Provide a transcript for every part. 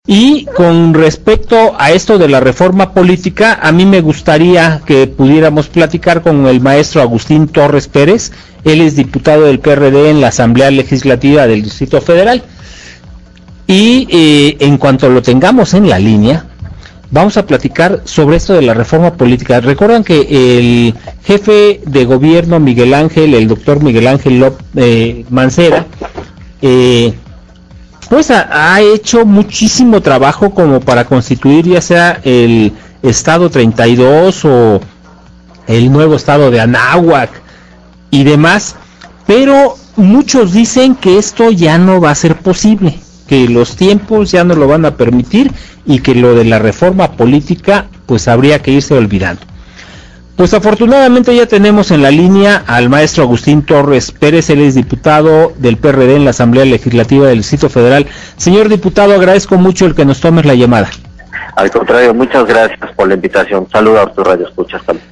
Y con respecto a esto de la reforma política, a mí me gustaría que pudiéramos platicar con el maestro Agustín Torres Pérez. Él es diputado del PRD en la Asamblea Legislativa del Distrito Federal. Y en cuanto lo tengamos en la línea, vamos a platicar sobre esto de la reforma política. Recuerdan que el jefe de gobierno Miguel Ángel, el doctor Miguel Ángel Mancera, pues ha hecho muchísimo trabajo como para constituir ya sea el estado 32 o el nuevo estado de Anáhuac y demás, pero muchos dicen que esto ya no va a ser posible, que los tiempos ya no lo van a permitir y que lo de la reforma política pues habría que irse olvidando. Pues afortunadamente ya tenemos en la línea al maestro Agustín Torres Pérez. Él es diputado del PRD en la Asamblea Legislativa del Distrito Federal. Señor diputado, agradezco mucho el que nos tomes la llamada. Al contrario, muchas gracias por la invitación. Saludos a tu radio escuchas también.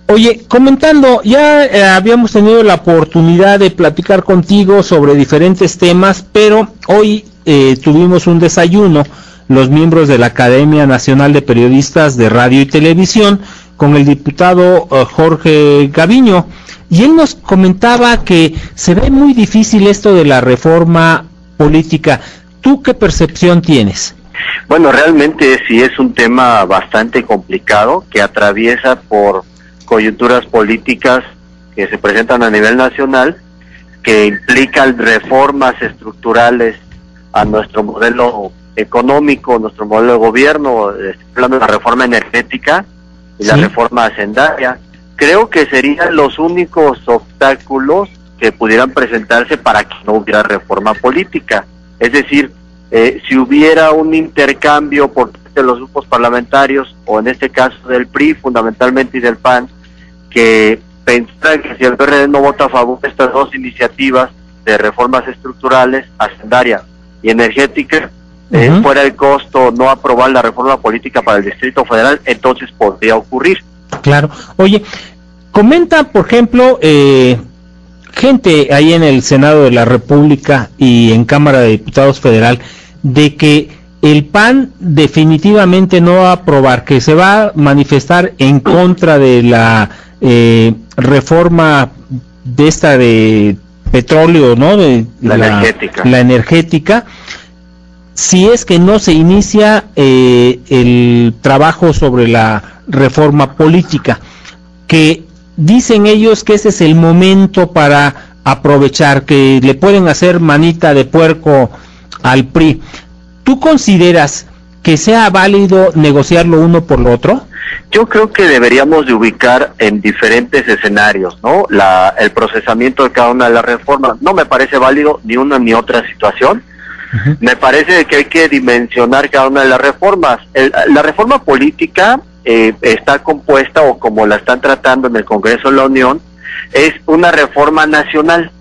Oye, comentando, ya habíamos tenido la oportunidad de platicar contigo sobre diferentes temas, pero hoy tuvimos un desayuno, los miembros de la Academia Nacional de Periodistas de Radio y Televisión, con el diputado Jorge Gaviño, y él nos comentaba que se ve muy difícil esto de la reforma política. ¿Tú qué percepción tienes? Bueno, realmente sí es un tema bastante complicado que atraviesa por coyunturas políticas que se presentan a nivel nacional, que implican reformas estructurales a nuestro modelo económico, nuestro modelo de gobierno, hablando de la reforma energética y la reforma hacendaria. Creo que serían los únicos obstáculos que pudieran presentarse para que no hubiera reforma política. Es decir, si hubiera un intercambio por parte de los grupos parlamentarios, o en este caso del PRI fundamentalmente y del PAN, que pensaran que si el PRD no vota a favor de estas dos iniciativas de reformas estructurales, hacendaria y energética, fuera el costo no aprobar la reforma política para el Distrito Federal, entonces podría ocurrir. Claro. Oye, comenta, por ejemplo, gente ahí en el Senado de la República y en Cámara de Diputados Federal, de que el PAN definitivamente no va a aprobar, que se va a manifestar en contra de la reforma de esta de petróleo, ¿no? De la energética. La energética, si es que no se inicia el trabajo sobre la reforma política, que dicen ellos que ese es el momento para aprovechar, que le pueden hacer manita de puerco al PRI. ¿Tú consideras que sea válido negociar lo uno por lo otro? Yo creo que deberíamos de ubicar en diferentes escenarios, ¿no? El procesamiento de cada una de las reformas. No me parece válido ni una ni otra situación. Me parece que hay que dimensionar cada una de las reformas. La reforma política está compuesta, o como la están tratando en el Congreso de la Unión, es una reforma nacional,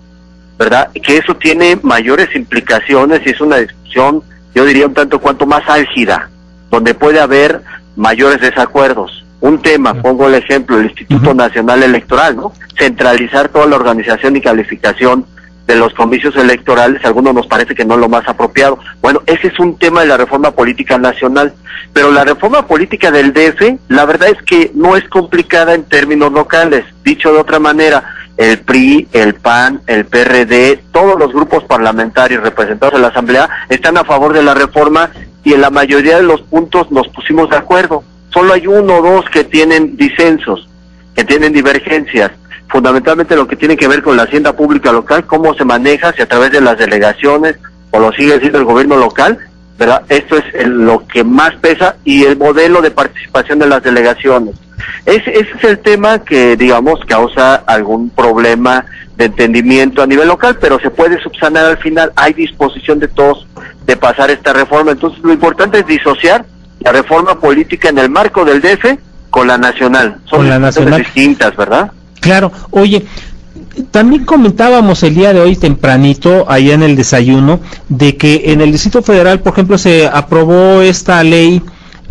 ¿verdad? Que eso tiene mayores implicaciones y es una discusión, yo diría, un tanto cuanto más álgida, donde puede haber mayores desacuerdos. Un tema, pongo el ejemplo, el Instituto Nacional Electoral, ¿no? Centralizar toda la organización y calificación de los comicios electorales, a algunos nos parece que no es lo más apropiado. Bueno, ese es un tema de la reforma política nacional, pero la reforma política del DF, la verdad es que no es complicada en términos locales. Dicho de otra manera, el PRI, el PAN, el PRD, todos los grupos parlamentarios representados en la Asamblea están a favor de la reforma y en la mayoría de los puntos nos pusimos de acuerdo. Solo hay uno o dos que tienen disensos, que tienen divergencias. Fundamentalmente lo que tiene que ver con la hacienda pública local, cómo se maneja, si a través de las delegaciones o lo sigue siendo el gobierno local, ¿verdad? Esto es lo que más pesa, y el modelo de participación de las delegaciones. Ese es el tema que, digamos, causa algún problema de entendimiento a nivel local, pero se puede subsanar al final. Hay disposición de todos de pasar esta reforma. Entonces lo importante es disociar la reforma política en el marco del DF con la nacional. Son cosas distintas, ¿verdad? Claro. Oye, también comentábamos el día de hoy tempranito, allá en el desayuno, de que en el Distrito Federal, por ejemplo, se aprobó esta ley,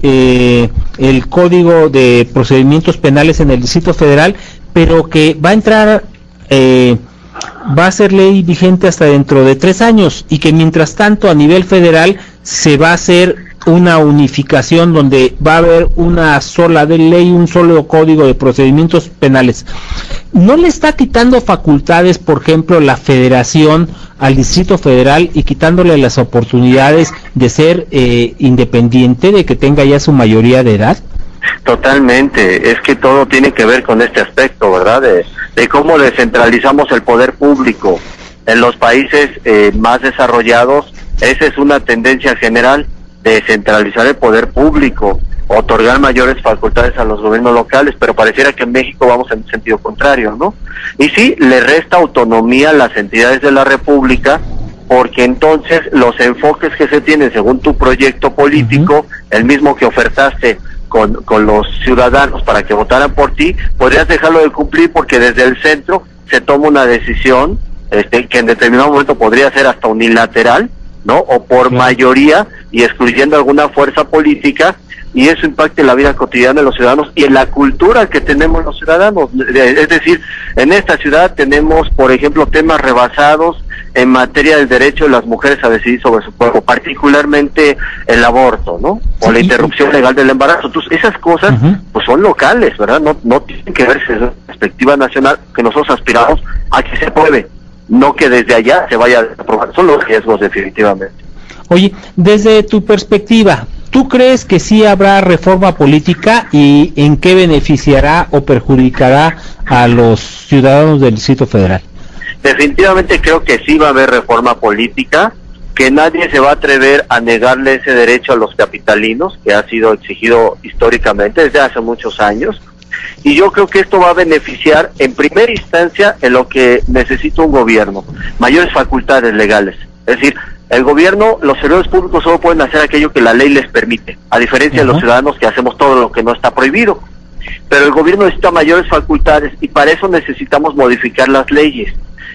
el Código de Procedimientos Penales en el Distrito Federal, pero que va a entrar, va a ser ley vigente hasta dentro de 3 años, y que mientras tanto a nivel federal se va a hacer una unificación donde va a haber una sola de ley, un solo código de procedimientos penales. ¿No le está quitando facultades, por ejemplo, la Federación al Distrito Federal y quitándole las oportunidades de ser independiente, de que tenga ya su mayoría de edad? Totalmente, es que todo tiene que ver con este aspecto, ¿verdad? De cómo descentralizamos el poder público. En los países más desarrollados, esa es una tendencia general, descentralizar el poder público, otorgar mayores facultades a los gobiernos locales, pero pareciera que en México vamos en sentido contrario, ¿no? Y sí, le resta autonomía a las entidades de la República, porque entonces los enfoques que se tienen según tu proyecto político, el mismo que ofertaste con los ciudadanos para que votaran por ti, podrías dejarlo de cumplir porque desde el centro se toma una decisión que en determinado momento podría ser hasta unilateral, ¿no? O por mayoría y excluyendo alguna fuerza política, y eso impacte en la vida cotidiana de los ciudadanos y en la cultura que tenemos los ciudadanos. Es decir, en esta ciudad tenemos, por ejemplo, temas rebasados en materia del derecho de las mujeres a decidir sobre su cuerpo, particularmente el aborto, ¿no? O la interrupción legal del embarazo. Entonces, esas cosas pues son locales, ¿verdad? No tienen que verse desde la perspectiva nacional, que nosotros aspiramos a que se apruebe, no que desde allá se vaya a aprobar. Son los riesgos, definitivamente. Oye, desde tu perspectiva, ¿tú crees que sí habrá reforma política y en qué beneficiará o perjudicará a los ciudadanos del Distrito Federal? Definitivamente creo que sí va a haber reforma política, que nadie se va a atrever a negarle ese derecho a los capitalinos, que ha sido exigido históricamente desde hace muchos años, y yo creo que esto va a beneficiar en primera instancia en lo que necesita un gobierno, mayores facultades legales. Es decir, el gobierno, los servidores públicos solo pueden hacer aquello que la ley les permite, a diferencia de los ciudadanos que hacemos todo lo que no está prohibido. Pero el gobierno necesita mayores facultades y para eso necesitamos modificar las leyes.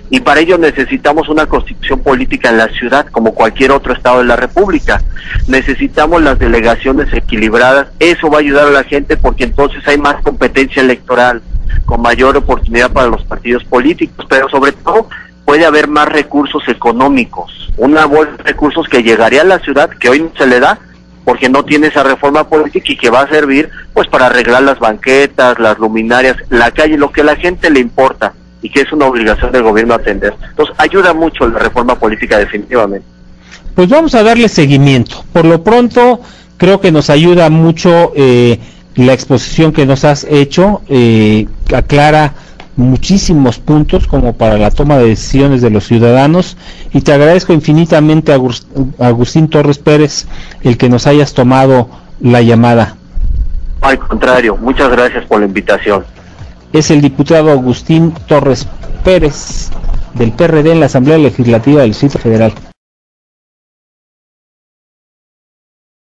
Y para ello necesitamos una constitución política en la ciudad, como cualquier otro estado de la República. Necesitamos las delegaciones equilibradas, eso va a ayudar a la gente porque entonces hay más competencia electoral, con mayor oportunidad para los partidos políticos, pero sobre todo puede haber más recursos económicos, una bolsa de recursos que llegaría a la ciudad, que hoy no se le da, porque no tiene esa reforma política y que va a servir pues para arreglar las banquetas, las luminarias, la calle, lo que a la gente le importa y que es una obligación del gobierno atender. Entonces ayuda mucho la reforma política definitivamente. Pues vamos a darle seguimiento. Por lo pronto creo que nos ayuda mucho la exposición que nos has hecho, aclara muchísimos puntos como para la toma de decisiones de los ciudadanos y te agradezco infinitamente, Agustín Torres Pérez, el que nos hayas tomado la llamada. Al contrario, muchas gracias por la invitación. Es el diputado Agustín Torres Pérez del PRD en la Asamblea Legislativa del Distrito Federal.